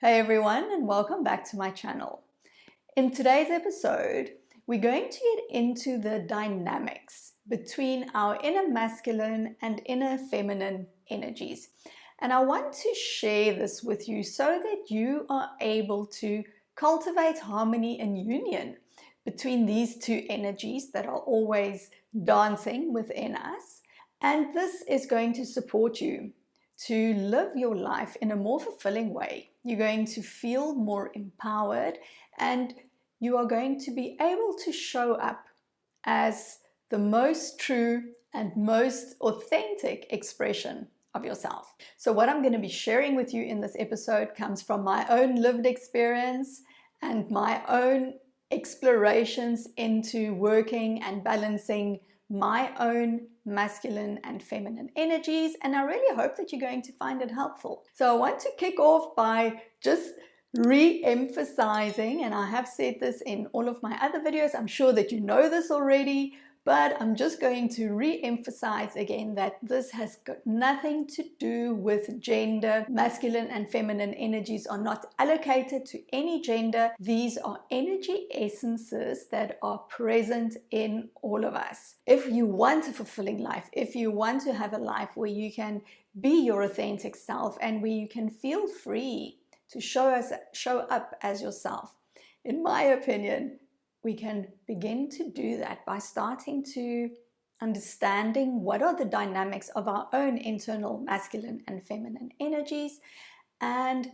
Hey everyone, and welcome back to my channel. In today's episode, we're going to get into the dynamics between our inner masculine and inner feminine energies. And I want to share this with you so that you are able to cultivate harmony and union between these two energies that are always dancing within us. And this is going to support you to live your life in a more fulfilling way. You're going to feel more empowered and you are going to be able to show up as the most true and most authentic expression of yourself. So what I'm going to be sharing with you in this episode comes from my own lived experience and my own explorations into working and balancing my own masculine and feminine energies, and I really hope that you're going to find it helpful. So I want to kick off by just re-emphasizing, and I have said this in all of my other videos, I'm sure that you know this already, but I'm just going to re-emphasize again that this has got nothing to do with gender. Masculine and feminine energies are not allocated to any gender. These are energy essences that are present in all of us. If you want a fulfilling life, if you want to have a life where you can be your authentic self and where you can feel free to show up as yourself, in my opinion, we can begin to do that by starting to understanding what are the dynamics of our own internal masculine and feminine energies and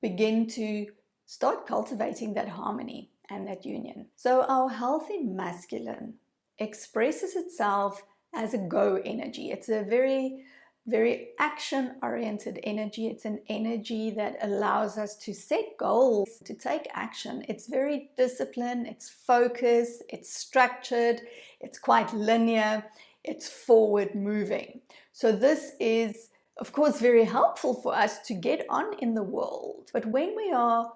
begin to start cultivating that harmony and that union. So our healthy masculine expresses itself as a go energy. It's a very action-oriented energy. It's an energy that allows us to set goals, to take action. It's very disciplined, it's focused, it's structured, it's quite linear, it's forward moving. So this is, of course, very helpful for us to get on in the world. But when we are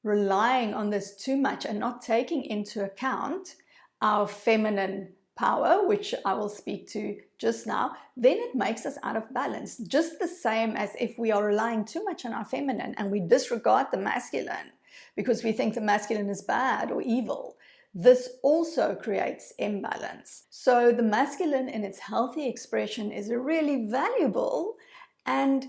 relying on this too much and not taking into account our feminine power, which I will speak to just now, then it makes us out of balance. Just the same as if we are relying too much on our feminine and we disregard the masculine because we think the masculine is bad or evil. This also creates imbalance. So the masculine in its healthy expression is a really valuable and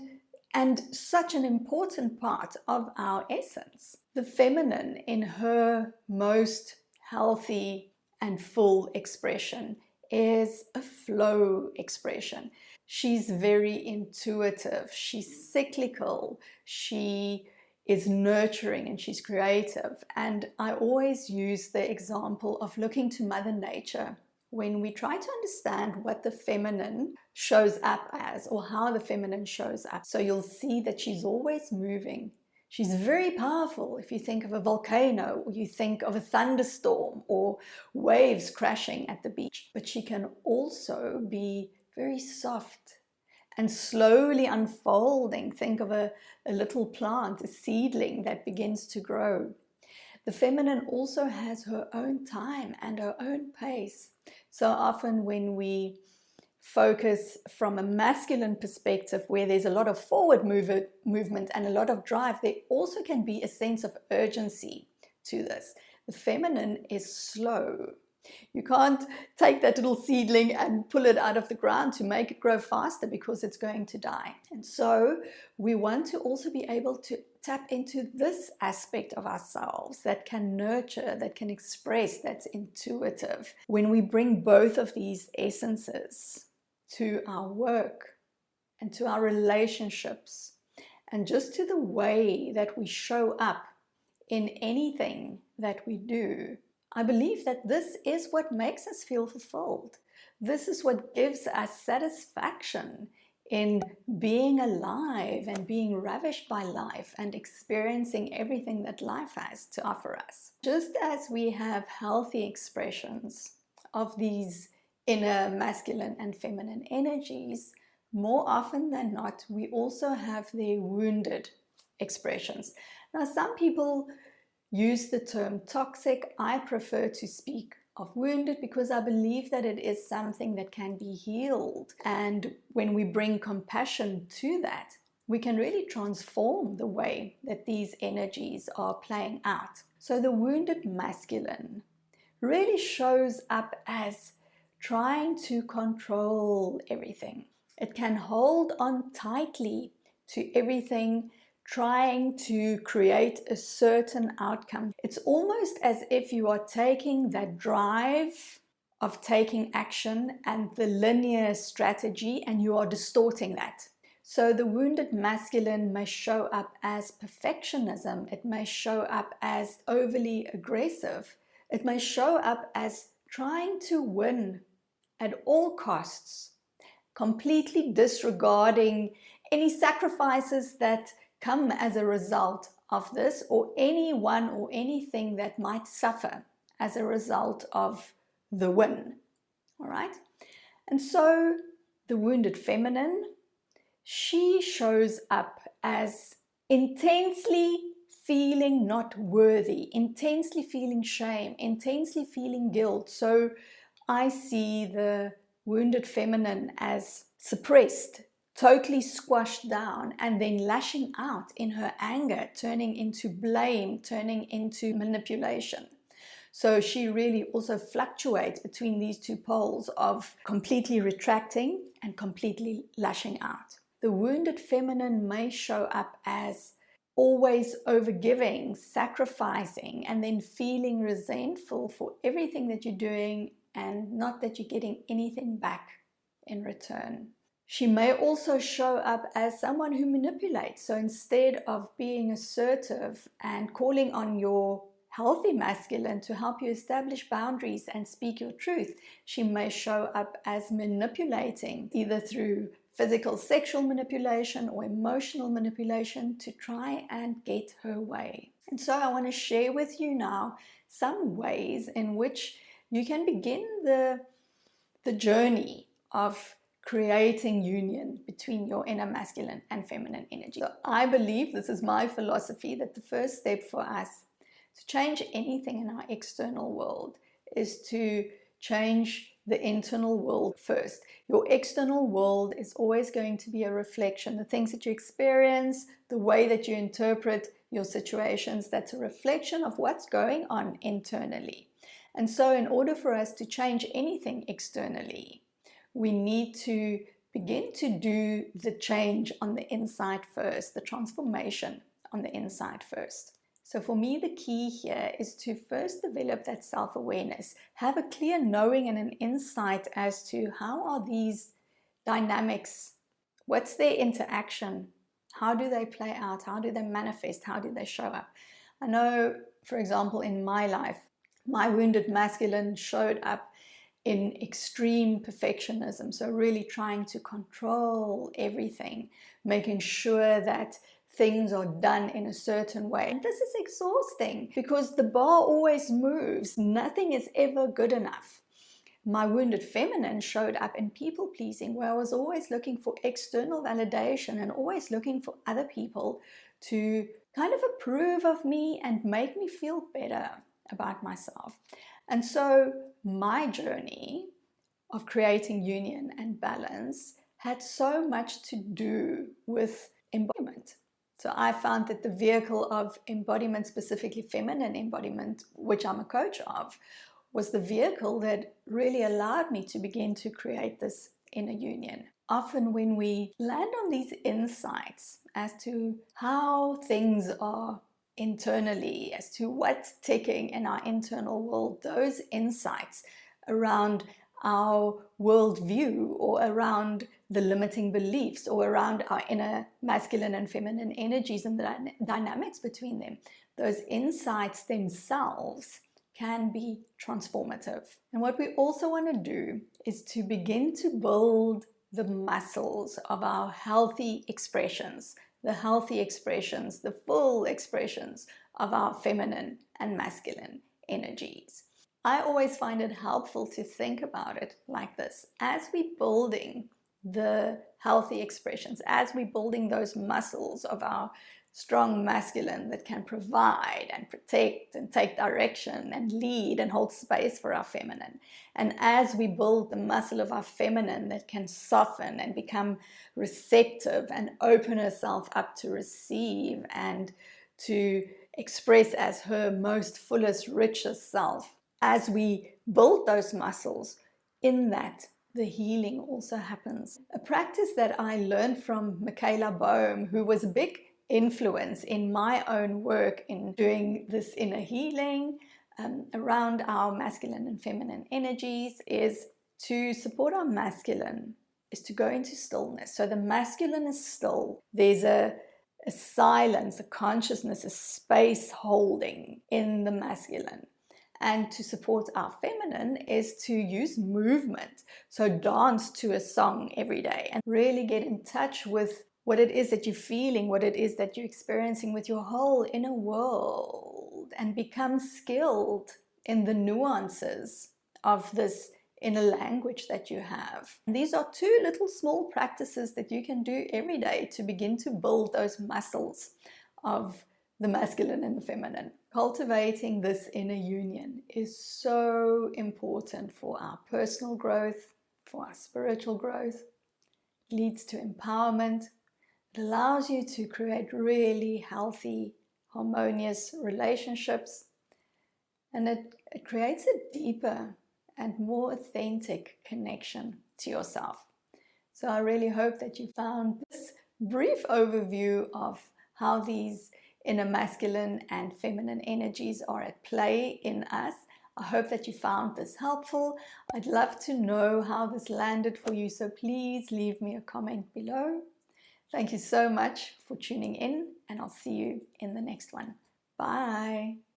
such an important part of our essence. The feminine in her most healthy and full expression is a flow expression. She's very intuitive, she's cyclical, she is nurturing and she's creative. And I always use the example of looking to Mother Nature when we try to understand what the feminine shows up as or how the feminine shows up. So you'll see that she's always moving. She's very powerful if you think of a volcano or you think of a thunderstorm or waves crashing at the beach. But she can also be very soft and slowly unfolding. Think of a little plant, a seedling that begins to grow. The feminine also has her own time and her own pace. So often when we focus from a masculine perspective where there's a lot of forward movement and a lot of drive, there also can be a sense of urgency to this. The feminine is slow. You can't take that little seedling and pull it out of the ground to make it grow faster because it's going to die. And so we want to also be able to tap into this aspect of ourselves that can nurture, that can express, that's intuitive. When we bring both of these essences to our work and to our relationships and just to the way that we show up in anything that we do, I believe that this is what makes us feel fulfilled. This is what gives us satisfaction in being alive and being ravished by life and experiencing everything that life has to offer us. Just as we have healthy expressions of these inner masculine and feminine energies, more often than not, we also have their wounded expressions. Now, some people use the term toxic. I prefer to speak of wounded because I believe that it is something that can be healed. And when we bring compassion to that, we can really transform the way that these energies are playing out. So the wounded masculine really shows up as trying to control everything. It can hold on tightly to everything, trying to create a certain outcome. It's almost as if you are taking that drive of taking action and the linear strategy, and you are distorting that. So the wounded masculine may show up as perfectionism. It may show up as overly aggressive. It may show up as trying to win at all costs, completely disregarding any sacrifices that come as a result of this, or anyone or anything that might suffer as a result of the win. All right? And so the wounded feminine, she shows up as intensely feeling not worthy, intensely feeling shame, intensely feeling guilt. So I see the wounded feminine as suppressed, totally squashed down, and then lashing out in her anger, turning into blame, turning into manipulation. So she really also fluctuates between these two poles of completely retracting and completely lashing out. The wounded feminine may show up as always overgiving, sacrificing, and then feeling resentful for everything that you're doing and not that you're getting anything back in return. She may also show up as someone who manipulates. So instead of being assertive and calling on your healthy masculine to help you establish boundaries and speak your truth, she may show up as manipulating, either through physical, sexual manipulation or emotional manipulation, to try and get her way. And so I want to share with you now some ways in which you can begin the journey of creating union between your inner masculine and feminine energy. So I believe, this is my philosophy, that the first step for us to change anything in our external world is to change the internal world first. Your external world is always going to be a reflection. The things that you experience, the way that you interpret your situations, that's a reflection of what's going on internally. And so in order for us to change anything externally, we need to begin to do the change on the inside first, the transformation on the inside first. So for me, the key here is to first develop that self-awareness, have a clear knowing and an insight as to how are these dynamics, what's their interaction, how do they play out, how do they manifest, how do they show up. I know, for example, in my life, my wounded masculine showed up in extreme perfectionism, so really trying to control everything, making sure that things are done in a certain way. And this is exhausting because the bar always moves. Nothing is ever good enough. My wounded feminine showed up in people pleasing, where I was always looking for external validation and always looking for other people to kind of approve of me and make me feel better about myself. And so my journey of creating union and balance had so much to do with embodiment. So I found that the vehicle of embodiment, specifically feminine embodiment, which I'm a coach of, was the vehicle that really allowed me to begin to create this inner union. Often when we land on these insights as to how things are internally, as to what's ticking in our internal world, those insights around our worldview or around the limiting beliefs or around our inner masculine and feminine energies and the dynamics between them, those insights themselves can be transformative. And what we also want to do is to begin to build the muscles of our healthy expressions, the full expressions of our feminine and masculine energies. I always find it helpful to think about it like this. As we're building the healthy expressions, as we're building those muscles of our strong masculine that can provide and protect and take direction and lead and hold space for our feminine. And as we build the muscle of our feminine that can soften and become receptive and open herself up to receive and to express as her most fullest, richest self, as we build those muscles, in that the healing also happens. A practice that I learned from Michaela Boehm, who was a big influence in my own work in doing this inner healing around our masculine and feminine energies, is to support our masculine, is to go into stillness. So the masculine is still. There's a silence, a consciousness, a space holding in the masculine. And to support our feminine is to use movement. So dance to a song every day and really get in touch with what it is that you're feeling, what it is that you're experiencing with your whole inner world, and become skilled in the nuances of this inner language that you have. And these are 2 little small practices that you can do every day to begin to build those muscles of the masculine and the feminine. Cultivating this inner union is so important for our personal growth, for our spiritual growth. It leads to empowerment. It allows you to create really healthy, harmonious relationships. And it creates a deeper and more authentic connection to yourself. So I really hope that you found this brief overview of how these inner masculine and feminine energies are at play in us. I hope that you found this helpful. I'd love to know how this landed for you, so please leave me a comment below. Thank you so much for tuning in, and I'll see you in the next one. Bye.